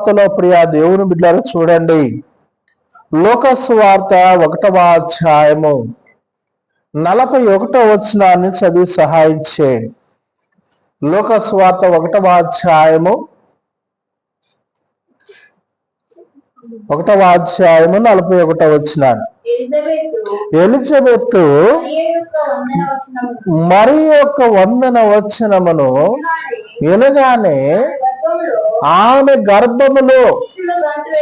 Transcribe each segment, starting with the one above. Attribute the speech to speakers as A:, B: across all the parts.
A: సువార్తలో ప్రియ దేవుని బిడ్డలు చూడండి, లోక సువార్త 1వ అధ్యాయము 41వ వచనాన్ని చదివి సహాయం చేయండి. లోక సువార్త 1వ అధ్యాయము 41వ వచనాన్ని. ఎలిజబెత్ మరి యొక్క వందన వచనమును వినగానే ఆమె గర్భములో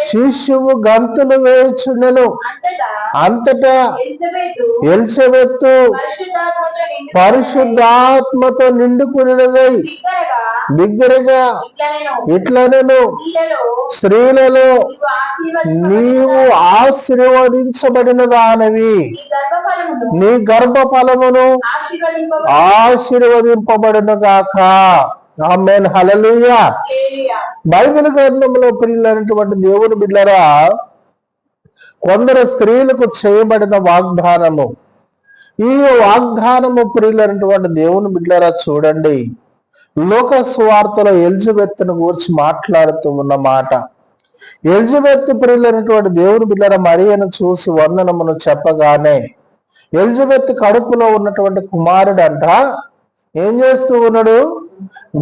A: శిశువు గంతులు వేయుచుండెను. అంతటా ఎలిజబెత్ పరిశుద్ధాత్మతో నిండుకున్నదై బిగ్గరగా ఇట్లనెను, స్త్రీలలో నీవు ఆశీర్వదించబడిన దానివి, నీ గర్భఫలమును ఆశీర్వదింపబడును గాక. ఆమేన్, హల్లెలూయా. బైబిల్ గ్రంథంలో ప్రియులైనటువంటి దేవుని బిడ్డలారా, కొందరు స్త్రీలకు చేయబడిన వాగ్దానము, ఈ వాగ్దానము ప్రియులైనటువంటి దేవుని బిడ్డలారా చూడండి, లోక సువార్తలో ఎలిజబెత్ను గురించి మాట్లాడుతూ ఉన్న మాట. ఎలిజబెత్ ప్రియులైనటువంటి దేవుని బిడ్డలారా మరియను చూసి వందనమును చెప్పగానే ఎలిజబెత్ కడుపులో ఉన్నటువంటి కుమారుడు అంట ఏం చేస్తూ ఉన్నాడు?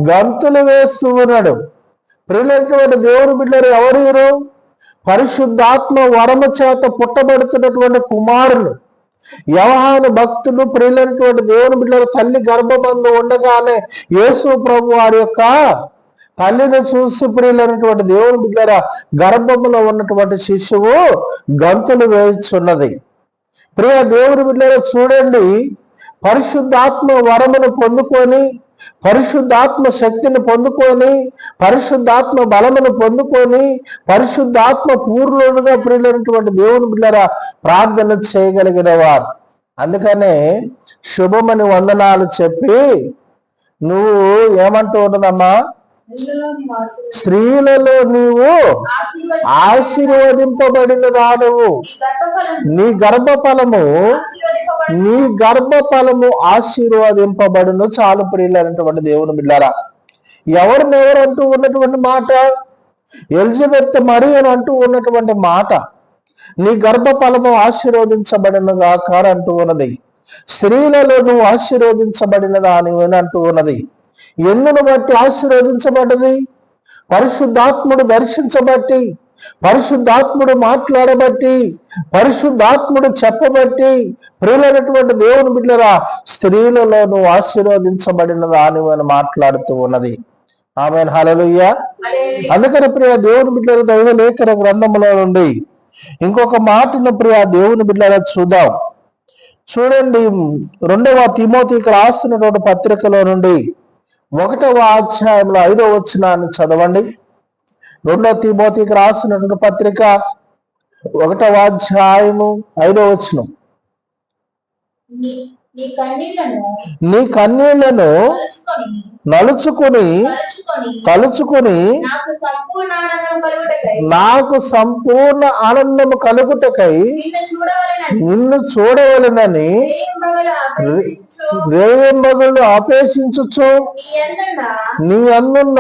A: గంతులు వేస్తూ ఉన్నాడు. ప్రియులైనటువంటి దేవుని బిడ్డలారా, ఎవరు? పరిశుద్ధాత్మ వరము చేత పుట్టబడుతున్నటువంటి కుమారులు. యోహాను భక్తులు ప్రియులైనటువంటి దేవుని బిడ్డలారా, తల్లి గర్భబంధం ఉండగానే యేసు ప్రభు వారి యొక్క తల్లిని చూసి ప్రియులైనటువంటి దేవుని బిడ్డలారా, గర్భంలో ఉన్నటువంటి శిశువు గంతులు వేయుచున్నది. ప్రియ దేవుని బిడ్డలారా చూడండి, పరిశుద్ధాత్మ వరమును పొందుకొని, పరిశుద్ధాత్మ శక్తిని పొందుకొని, పరిశుద్ధాత్మ బలమును పొందుకొని, పరిశుద్ధాత్మ పూర్ణులుగా ప్రియులైనటువంటి దేవుని బిడ్డలారా ప్రార్థన చేయగలిగిన వారు. అందుకనే శుభమని వందనాలు చెప్పి నువ్వు ఏమంటూ ఉన్నదమ్మా? స్త్రీలలో నీవు ఆశీర్వదింపబడిన దానవు, నీ గర్భఫలము ఆశీర్వదింపబడును. చాలు ప్రియులైనటువంటి దేవుని బిడ్డలారా, ఎవరినెవరు అంటూ ఉన్నటువంటి మాట? ఎలిజబెత్ మరి అని అంటూ ఉన్నటువంటి మాట, నీ గర్భఫలము ఆశీర్వదించబడిన గాక అంటూ ఉన్నది. స్త్రీలలో నువ్వు ఆశీర్వదించబడిన దాని అంటూ ఉన్నది. ఎందును బట్టి ఆశీర్వదించబడ్డది? పరిశుద్ధాత్ముడు దర్శించబట్టి, పరిశుద్ధాత్ముడు మాట్లాడబట్టి, పరిశుద్ధాత్ముడు చెప్పబట్టి ప్రియులైనటువంటి దేవుని బిడ్డలారా, స్త్రీలలో నువ్వు ఆశీర్వదించబడిన దాని అని మాట్లాడుతూ ఉన్నది. ఆమేన్, హల్లెలూయా. అందుకని ప్రియ దేవుని బిడ్డలారా, దైవ లేఖన గ్రంథంలో నుండి ఇంకొక మాటను ప్రియ దేవుని బిడ్డలారా చూద్దాం. చూడండి, 2వ తిమోతికి రాస్తున్నటువంటి పత్రికలో నుండి 1వ అధ్యాయంలో 5వ వచనాన్ని చదవండి. 2వ తిమోతికి రాస్తున్నటువంటి పత్రిక 1వ అధ్యాయము 5వ వచనం. నీ కన్నీళ్లను తలుచుకొని నాకు సంపూర్ణ ఆనందము కలుగుటకై నిన్ను చూడవలెనని రేయింబగళ్ళు అపేక్షించుచు నీ అందున్న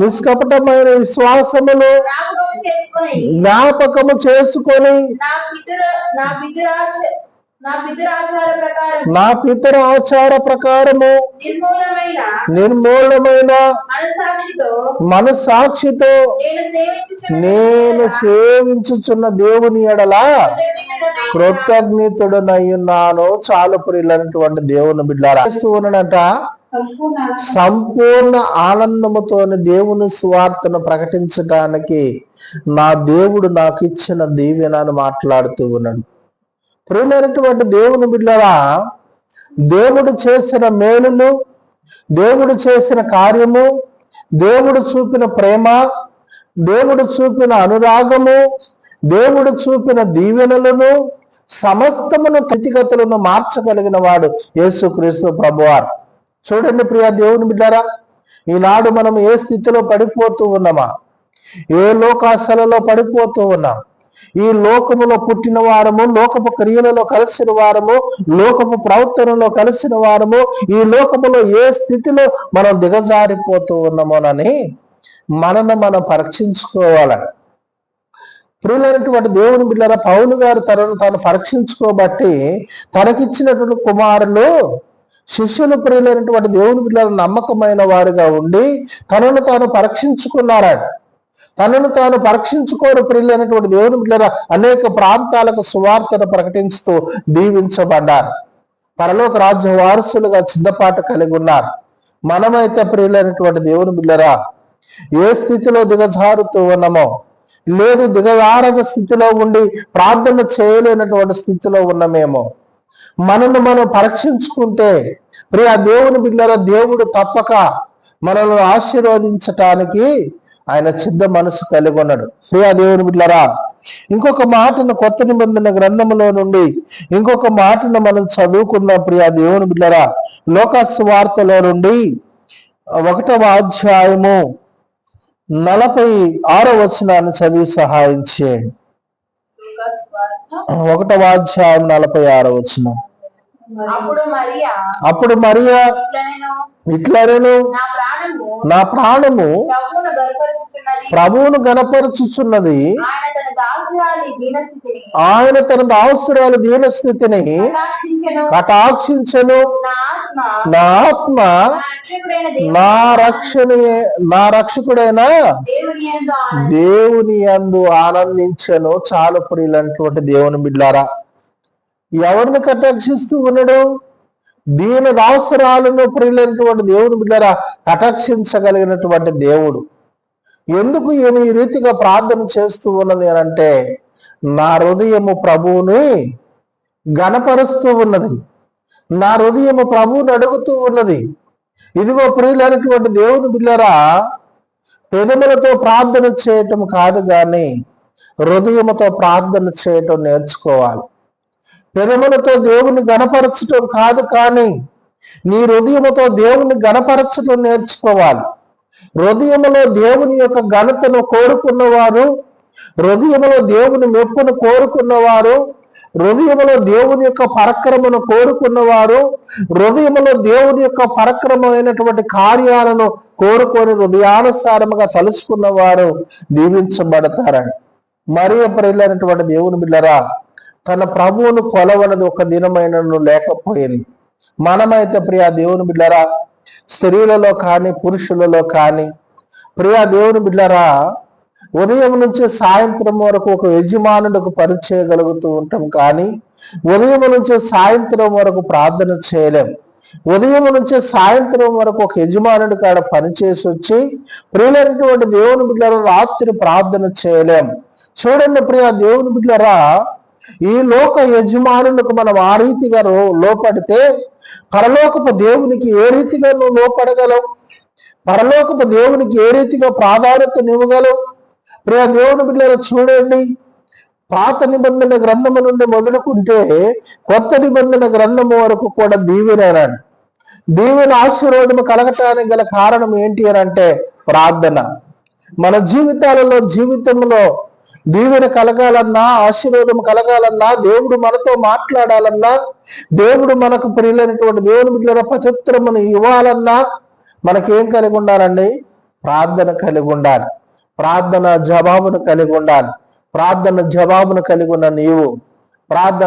A: నిష్కపటమైన విశ్వాసములు జ్ఞాపకము చేసుకొని నా పితర ఆచార ప్రకారము నిర్మూలమైన మనసాక్షితో నేను సేవించుచున్న దేవుని ఎడల కృతజ్ఞతుడనయ్యున్నాను. చాలు ప్రియులైనటువంటి దేవుని బిడ్డలారా, ఉన్నాడంట సంపూర్ణ ఆనందముతోని దేవుని సువార్తను ప్రకటించడానికి నా దేవుడు నాకు ఇచ్చిన దీవెనను మాట్లాడుతూ ఉన్నాడు. ప్రియులైనటువంటి దేవుని బిడ్డలారా, దేవుడు చేసిన మేలులు, దేవుడు చేసిన కార్యము, దేవుడు చూపిన ప్రేమ, దేవుడు చూపిన అనురాగము, దేవుడు చూపిన దీవెనలను సమస్తమును స్థితిగతులను మార్చగలిగిన వాడు యేసుక్రీస్తు ప్రభువారు. చూడండి ప్రియ దేవుని బిడ్డలారా, ఈనాడు మనం ఏ స్థితిలో పడిపోతూ ఉన్నామా? ఏ లోకాశలలో పడిపోతూ ఉన్నాం? ఈ లోకములో పుట్టిన వారము, లోకపు క్రియలలో కలిసిన వారము, లోకపు ప్రవర్తనలో కలిసిన వారము, ఈ లోకములో ఏ స్థితిలో మనం దిగజారిపోతూ ఉన్నామోనని మనను మనం పరీక్షించుకోవాలి. ప్రియులైనటువంటి దేవుని బిడ్డలారా, పౌలు గారు తనను తాను పరీక్షించుకోబట్టి తనకిచ్చినటువంటి కుమారులు శిష్యులు ప్రియులైనటువంటి దేవుని బిడ్డల నమ్మకమైన వారుగా ఉండి తనను తాను పరీక్షించుకున్నారట. తనను తాను పరీక్షించుకోని ప్రియులైనటువంటి దేవుని బిడ్డలారా అనేక ప్రాంతాలకు సువార్తను ప్రకటించుతూ దీవించబడ్డారు. పరలోక రాజ్య వారసులుగా సిద్ధపాటు కలిగి ఉన్నారు. మనమైతే ప్రియులైనటువంటి దేవుని బిడ్డలారా ఏ స్థితిలో దిగజారుతూ ఉన్నామో, లేదు దిగజారని స్థితిలో ఉండి ప్రార్థన చేయలేనటువంటి స్థితిలో ఉన్నామేమో, మనల్ని మనం పరీక్షించుకుంటే ప్రియ దేవుని బిడ్డలారా దేవుడు తప్పక మనల్ని ఆశీర్వదించటానికి ఆయన సిద్ధ మనసు కలిగి ఉన్నాడు. ప్రియ దేవుని బిడ్డలారా, ఇంకొక మాటను కొత్త నిబంధన గ్రంథంలో నుండి ఇంకొక మాటను మనం చదువుకున్నాం. ప్రియ దేవుని బిడ్డలారా, లోకాసు వార్తలో నుండి 1వ అధ్యాయము 46వ వచనాన్ని చదివి సహాయం చేయండి. 1వ అధ్యాయం 46వ వచనం. అప్పుడు మరియా ఇట్లనెను, నా ప్రాణము ప్రభువును గణపరుచుచున్నది, ఆయన తన దాసురాలి దీనస్థితిని కటాక్షించెను, నా ఆత్మ నా రక్షకుడైన దేవుని యందు ఆనందించెను. చాలు ప్రియులైనటువంటి దేవుని బిడ్డలారా, ఎవరిని కటాక్షిస్తూ ఉన్నాడు? దీని దాసరాలను ప్రియులైనటువంటి దేవుని బిడ్డలారా కటాక్షించగలిగినటువంటి దేవుడు. ఎందుకు ఈమె ఈ రీతిగా ప్రార్థన చేస్తూ ఉన్నది అని అంటే, నా హృదయము ప్రభువుని గణపరుస్తూ ఉన్నది, నా హృదయము ప్రభువుని అడుగుతూ ఉన్నది. ఇదిగో ప్రియులైనటువంటి దేవుని బిడ్డలారా, పెదవులతో ప్రార్థన చేయటం కాదు కానీ హృదయముతో ప్రార్థన చేయటం నేర్చుకోవాలి. పెదవులతో దేవుని గణపరచటం కాదు కానీ నీ హృదయముతో దేవుని గణపరచటం నేర్చుకోవాలి. హృదయములో దేవుని యొక్క ఘనతను కోరుకున్నవారు, హృదయములో దేవుని మెప్పును కోరుకున్నవారు, హృదయములో దేవుని యొక్క పరక్రమను కోరుకున్నవారు, హృదయములో దేవుని యొక్క పరక్రమమైనటువంటి కార్యాలను కోరుకొని హృదయానుసారముగా తలుచుకున్నవారు దీవించబడతారని. మరియ ప్రియులైనటువంటి దేవుని బిడ్డలారా, తన ప్రభువును కొలవనది ఒక దినమైనను లేకపోయింది. మనమైతే ప్రియా దేవుని బిడ్డలారా, స్త్రీలలో కానీ పురుషులలో కానీ ప్రియా దేవుని బిడ్డలారా, ఉదయం నుంచి సాయంత్రం వరకు ఒక యజమానుడికి పరిచయగలుగుతూ ఉంటాం కానీ ఉదయం నుంచి సాయంత్రం వరకు ప్రార్థన చేయలేం. ఉదయం నుంచి సాయంత్రం వరకు ఒక యజమానుడి కాడ పనిచేసి వచ్చి ప్రియులైనటువంటి దేవుని బిడ్డలారా రాత్రి ప్రార్థన చేయలేం. చూడండి ప్రియా దేవుని బిడ్డలారా, ఈ లోక యజమానులకు మనం ఆ రీతిగా లోపడితే పరలోకపు దేవునికి ఏ రీతిగా నువ్వు లోపడగలవు? పరలోకపు దేవునికి ఏ రీతిగా ప్రాధాన్యతనివ్వగలవు? ప్రియ దేవుని బిడ్డలారా చూడండి, పాత నిబంధన గ్రంథము నుండి మొదలుకుంటే కొత్త నిబంధన గ్రంథము వరకు కూడా దీవెనరాడు. దీవెన ఆశీర్వాదము కలగటానికి గల కారణం ఏంటి అని అంటే ప్రార్థన. మన జీవితంలో దీవెన కలగాలన్నా, ఆశీర్వాదం కలగాలన్నా, దేవుడు మనతో మాట్లాడాలన్నా, దేవుడు మనకు ప్రియులైనటువంటి దేవుని బిడ్డల ప్రత్యుత్తరమును ఇవ్వాలన్నా మనకేం కలిగి ఉండాలండి? ప్రార్థన కలిగి ఉండాలి. ప్రార్థన జవాబును కలిగి ఉండాలి. ప్రార్థన జవాబును కలిగి ఉన్న నీవు ప్రార్థన